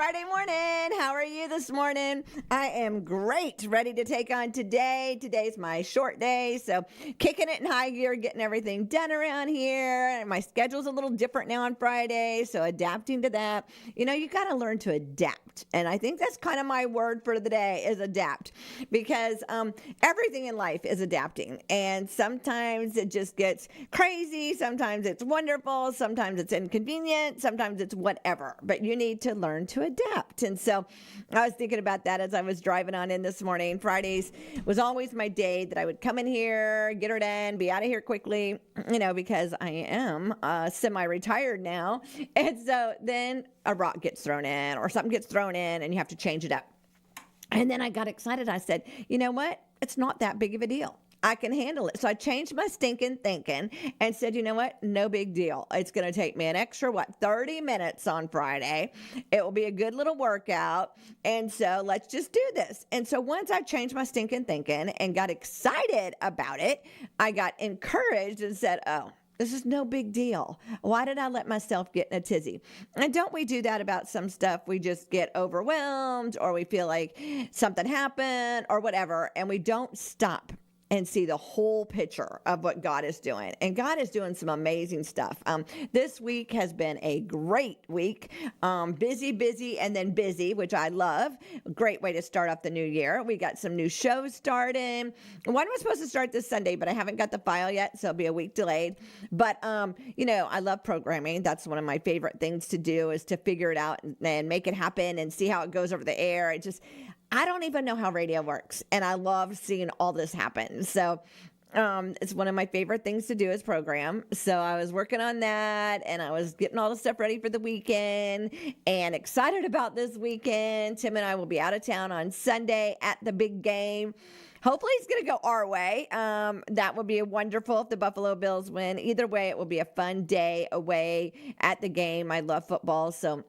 Friday morning. How are you this morning? I am great. Ready to take on today. Today's my short day, so kicking it in high gear, getting everything done around here. My schedule's a little different now on Friday, so adapting to that. You know, you got to learn to adapt, and I think that's kind of my word for the day is adapt, because everything in life is adapting, and sometimes it just gets crazy. Sometimes it's wonderful. Sometimes it's inconvenient. Sometimes it's whatever, but you need to learn to adapt. And so I was thinking about that as I was driving on in this morning. Fridays was always my day that I would come in here, get her done, be out of here quickly, you know, because I am semi-retired now. And so then a rock gets thrown in or something gets thrown in and you have to change it up. And then I got excited. I said, you know what? It's not that big of a deal. I can handle it. So I changed my stinking thinking and said, you know what? No big deal. It's going to take me an extra, 30 minutes on Friday. It will be a good little workout. And so let's just do this. And so once I changed my stinking thinking and got excited about it, I got encouraged and said, oh, this is no big deal. Why did I let myself get in a tizzy? And don't we do that about some stuff? We just get overwhelmed or we feel like something happened or whatever, and we don't stop and see the whole picture of what God is doing. And God is doing some amazing stuff. This week has been a great week. Busy, and then busy, which I love. Great way to start off the new year. We got some new shows starting. One was supposed to start this Sunday, but I haven't got the file yet, so it'll be a week delayed. But, you know, I love programming. That's one of my favorite things to do is to figure it out and make it happen and see how it goes over the air. I don't even know how radio works, and I love seeing all this happen. So it's one of my favorite things to do is program. So I was working on that, and I was getting all the stuff ready for the weekend and excited about this weekend. Tim and I will be out of town on Sunday at the big game. Hopefully it's going to go our way. That would be wonderful if the Buffalo Bills win. Either way, it will be a fun day away at the game. I love football, so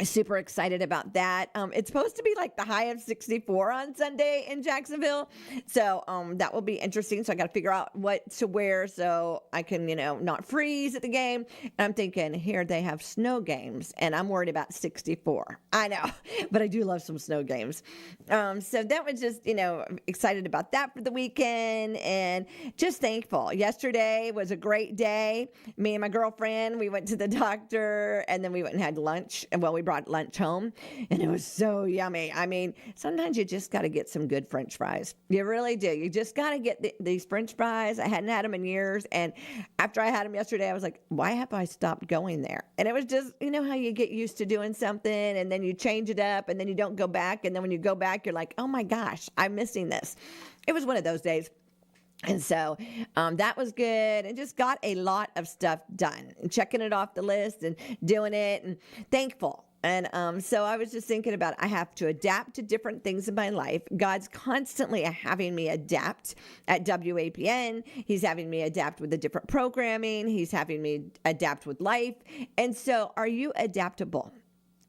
super excited about that. It's supposed to be like the high of 64 on Sunday in Jacksonville. So that will be interesting. So I got to figure out what to wear so I can, you know, not freeze at the game. And I'm thinking here they have snow games and I'm worried about 64. I know, but I do love some snow games. So that was just, you know, excited about that for the weekend and just thankful. Yesterday was a great day. Me and my girlfriend, we went to the doctor and then we went and had lunch. And well, we brought lunch home and it was so yummy. I mean, sometimes you just got to get some good French fries. You really do. You just got to get these French fries. I hadn't had them in years. And after I had them yesterday, I was like, why have I stopped going there? And it was just, you know how you get used to doing something and then you change it up and then you don't go back. And then when you go back, you're like, oh my gosh, I'm missing this. It was one of those days. And so that was good and just got a lot of stuff done and checking it off the list and doing it and thankful. And so I was just thinking about I have to adapt to different things in my life. God's constantly having me adapt at WAPN. He's having me adapt with the different programming. He's having me adapt with life. And so are you adaptable?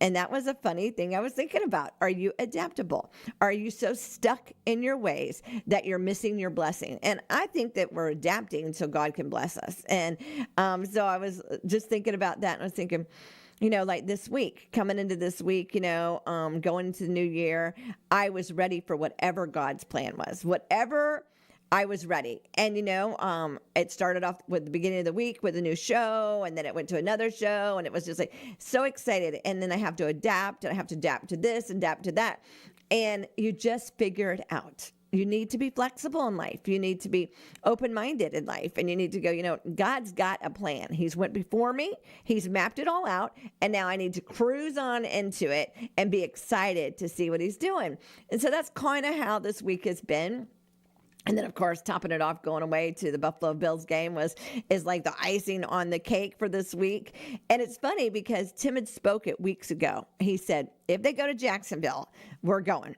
And that was a funny thing I was thinking about. Are you adaptable? Are you so stuck in your ways that you're missing your blessing? And I think that we're adapting so God can bless us. And so I was just thinking about that and I was thinking, you know, like this week, coming into this week, you know, going into the new year, I was ready for whatever God's plan was. Whatever, I was ready. And, you know, it started off with the beginning of the week with a new show, and then it went to another show, and it was just like so excited. And then I have to adapt, and I have to adapt to this and adapt to that. And you just figure it out. You need to be flexible in life. You need to be open-minded in life. And you need to go, you know, God's got a plan. He's went before me. He's mapped it all out. And now I need to cruise on into it and be excited to see what he's doing. And so that's kind of how this week has been. And then, of course, topping it off, going away to the Buffalo Bills game is like the icing on the cake for this week. And it's funny because Tim had spoke it weeks ago. He said, if they go to Jacksonville, we're going.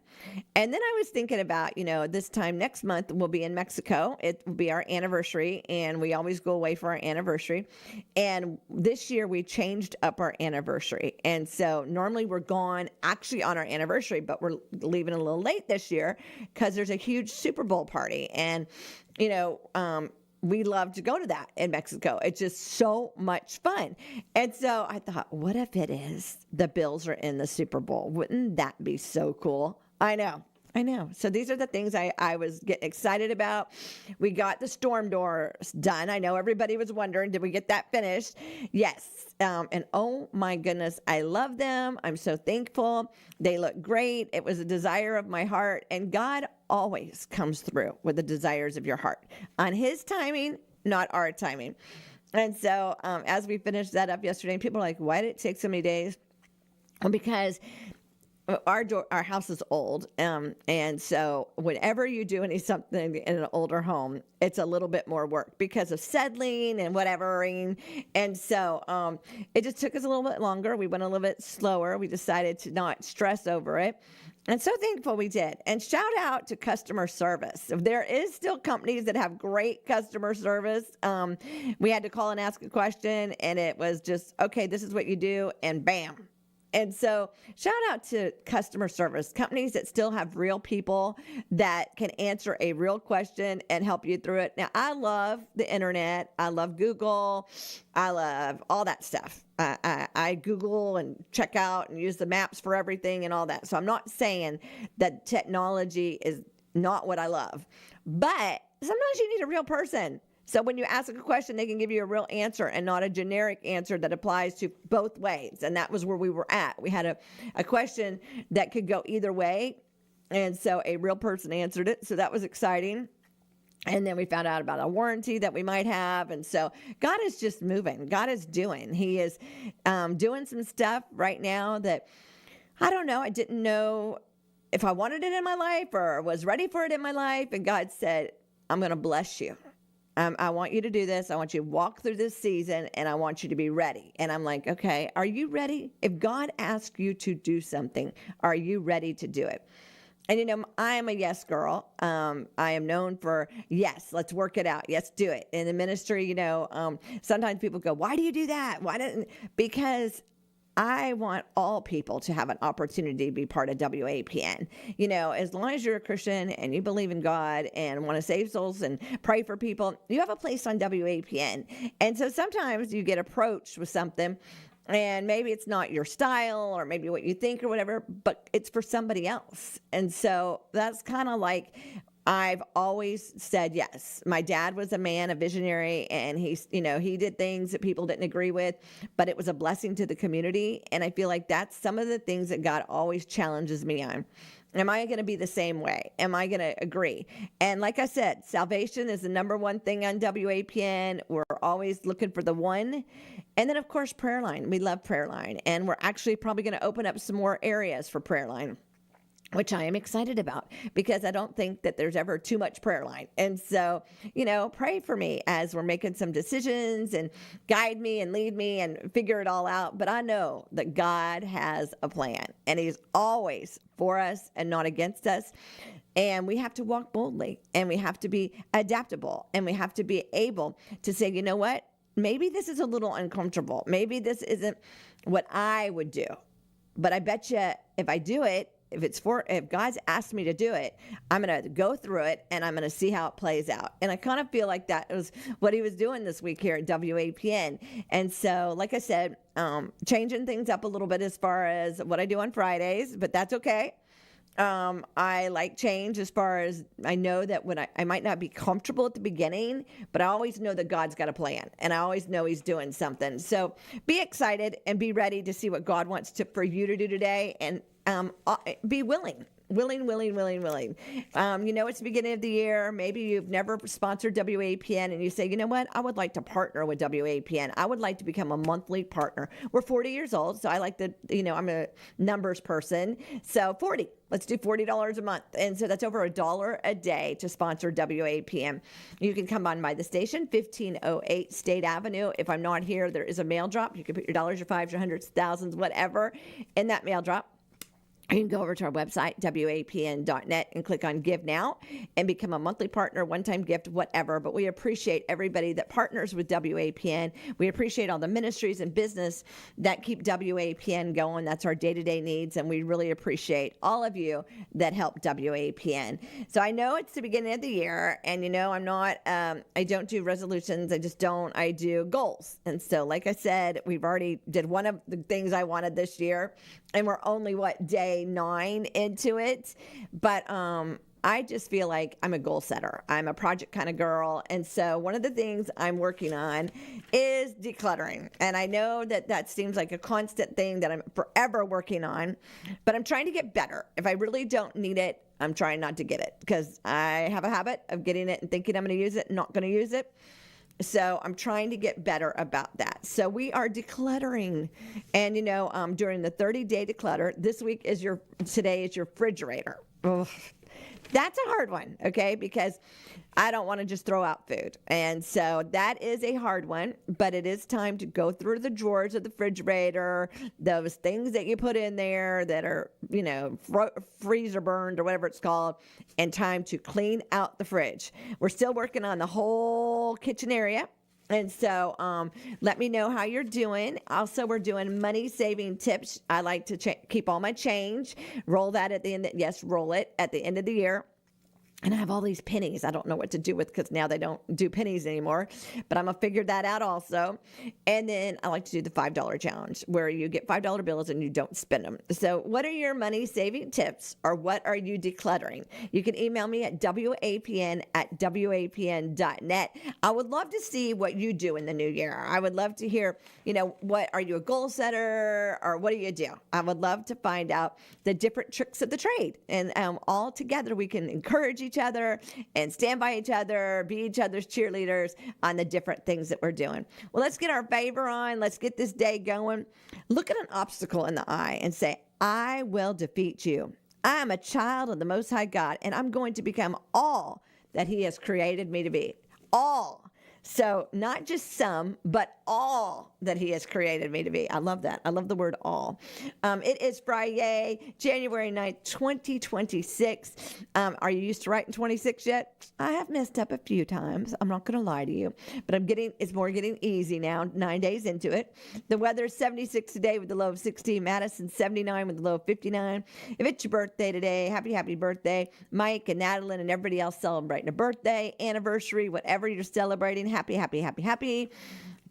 And then I was thinking about, you know, this time next month we'll be in Mexico. It will be our anniversary, and we always go away for our anniversary. And this year we changed up our anniversary. And so normally we're gone actually on our anniversary, but we're leaving a little late this year because there's a huge Super Bowl party. And, you know, we love to go to that in Mexico. It's just so much fun. And so I thought, what if it is the Bills are in the Super Bowl? Wouldn't that be so cool? I know. So these are the things I was getting excited about. We got the storm doors done. I know everybody was wondering, did we get that finished? Yes. And oh my goodness, I love them. I'm so thankful. They look great. It was a desire of my heart. And God always comes through with the desires of your heart on his timing, not our timing. And so as we finished that up yesterday, people are like, why did it take so many days? Well, because our house is old, and so whenever you do something in an older home, it's a little bit more work because of settling and whatever, and so it just took us a little bit longer. We went a little bit slower. We decided to not stress over it, and so thankful we did. And shout out to customer service. There is still companies that have great customer service. We had to call and ask a question, and it was just, okay, this is what you do, and bam. And so shout out to customer service, companies that still have real people that can answer a real question and help you through it. Now, I love the internet. I love Google. I love all that stuff. I Google and check out and use the maps for everything and all that. So I'm not saying that technology is not what I love, but sometimes you need a real person. So when you ask a question, they can give you a real answer and not a generic answer that applies to both ways. And that was where we were at. We had a question that could go either way. And so a real person answered it. So that was exciting. And then we found out about a warranty that we might have. And so God is just moving. God is doing. He is doing some stuff right now that, I don't know, I didn't know if I wanted it in my life or was ready for it in my life. And God said, I'm going to bless you. I want you to do this. I want you to walk through this season, and I want you to be ready. And I'm like, okay, are you ready? If God asks you to do something, are you ready to do it? And, you know, I am a yes girl. I am known for, yes, let's work it out. Yes, do it. In the ministry, you know, sometimes people go, why do you do that? Because I want all people to have an opportunity to be part of WAPN. You know, as long as you're a Christian and you believe in God and want to save souls and pray for people, you have a place on WAPN. And so sometimes you get approached with something and maybe it's not your style or maybe what you think or whatever, but it's for somebody else. And so that's kind of like, I've always said yes. My dad was a man, a visionary, and he did things that people didn't agree with, but it was a blessing to the community. And I feel like that's some of the things that God always challenges me on. Am I going to be the same way? Am I going to agree? And like I said, salvation is the number one thing on WAPN. We're always looking for the one. And then, of course, prayer line. We love prayer line. And we're actually probably going to open up some more areas for prayer line, which I am excited about because I don't think that there's ever too much prayer line. And so, you know, pray for me as we're making some decisions and guide me and lead me and figure it all out. But I know that God has a plan and he's always for us and not against us. And we have to walk boldly and we have to be adaptable and we have to be able to say, you know what, maybe this is a little uncomfortable. Maybe this isn't what I would do. But I bet you if I do it, if God's asked me to do it, I'm going to go through it and I'm going to see how it plays out. And I kind of feel like that was what he was doing this week here at WAPN. And so, like I said, changing things up a little bit as far as what I do on Fridays, but that's okay. I like change as far as I know that when I might not be comfortable at the beginning, but I always know that God's got a plan and I always know he's doing something. So be excited and be ready to see what God wants for you to do today and be willing. You know, it's the beginning of the year. Maybe you've never sponsored WAPN and you say, you know what? I would like to partner with WAPN. I would like to become a monthly partner. We're 40 years old. So I like to, I'm a numbers person. So 40, let's do $40 a month. And so that's over $1 a day to sponsor WAPN. You can come on by the station, 1508 State Avenue. If I'm not here, there is a mail drop. You can put your dollars, your fives, your hundreds, thousands, whatever in that mail drop. You can go over to our website, WAPN.net, and click on Give Now and become a monthly partner, one-time gift, whatever. But we appreciate everybody that partners with WAPN. We appreciate all the ministries and business that keep WAPN going. That's our day-to-day needs, and we really appreciate all of you that help WAPN. So I know it's the beginning of the year, and I'm not, I don't do resolutions. I do goals. And so, like I said, we've already did one of the things I wanted this year, and we're only, day 9 into it. But I just feel like I'm a goal setter. I'm a project kind of girl. And so one of the things I'm working on is decluttering. And I know that seems like a constant thing that I'm forever working on, but I'm trying to get better. If I really don't need it, I'm trying not to get it, because I have a habit of getting it and thinking I'm going to use it and not going to use it. So I'm trying to get better about that. So we are decluttering. And, during the 30-day declutter, today is your refrigerator. Ugh. That's a hard one, okay? Because I don't want to just throw out food. And so that is a hard one, but it is time to go through the drawers of the refrigerator, those things that you put in there that are, freezer burned or whatever it's called, and time to clean out the fridge. We're still working on the whole kitchen area. And so let me know how you're doing. Also, we're doing money saving tips. I like to keep all my change. Roll that at the end. Roll it at the end of the year. And I have all these pennies I don't know what to do with, because now they don't do pennies anymore. But I'm going to figure that out also. And then I like to do the $5 challenge, where you get $5 bills and you don't spend them. So what are your money-saving tips, or what are you decluttering? You can email me at WAPN@WAPN.net. I would love to see what you do in the new year. I would love to hear, what are you, a goal setter, or what do you do? I would love to find out the different tricks of the trade. And all together we can encourage each other and stand by each other, be each other's cheerleaders on the different things that we're doing. Well, let's get our favor on. Let's get this day going. Look at an obstacle in the eye and say, I will defeat you. I am a child of the Most High God, and I'm going to become all that He has created me to be. All. So not just some, but all that He has created me to be. I love that. I love the word all. It is Friday, January 9th, 2026. Are you used to writing 26 yet? I have messed up a few times. I'm not going to lie to you, but it's more getting easy now, 9 days into it. The weather is 76 today with the low of 60. Madison 79 with the low of 59. If it's your birthday today, happy birthday. Mike and Natalie and everybody else celebrating a birthday, anniversary, whatever you're celebrating. Happy.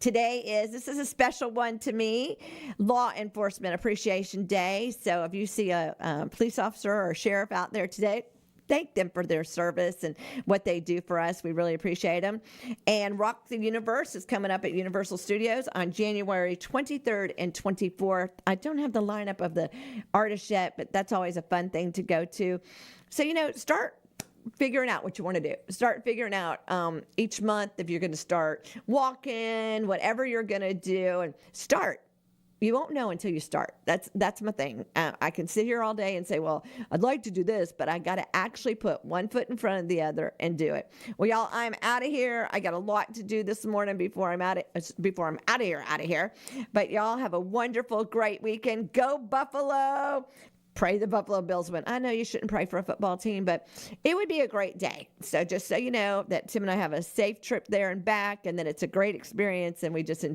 This is a special one to me, Law Enforcement Appreciation Day. So if you see a police officer or sheriff out there today, thank them for their service and what they do for us. We really appreciate them. And Rock the Universe is coming up at Universal Studios on January 23rd and 24th. I don't have the lineup of the artists yet, but that's always a fun thing to go to. So, start figuring out what you want to do. Start figuring out each month if you're going to start walking, whatever you're going to do, and start. You won't know until you start. That's my thing. I can sit here all day and say, well, I'd like to do this, but I got to actually put one foot in front of the other and do it. Well, y'all, I'm out of here. I got a lot to do this morning before I'm out of here. But y'all have a wonderful, great weekend. Go Buffalo. Pray the Buffalo Bills win. I know you shouldn't pray for a football team, but it would be a great day. So just so you know that Tim and I have a safe trip there and back, and that it's a great experience, and we just enjoy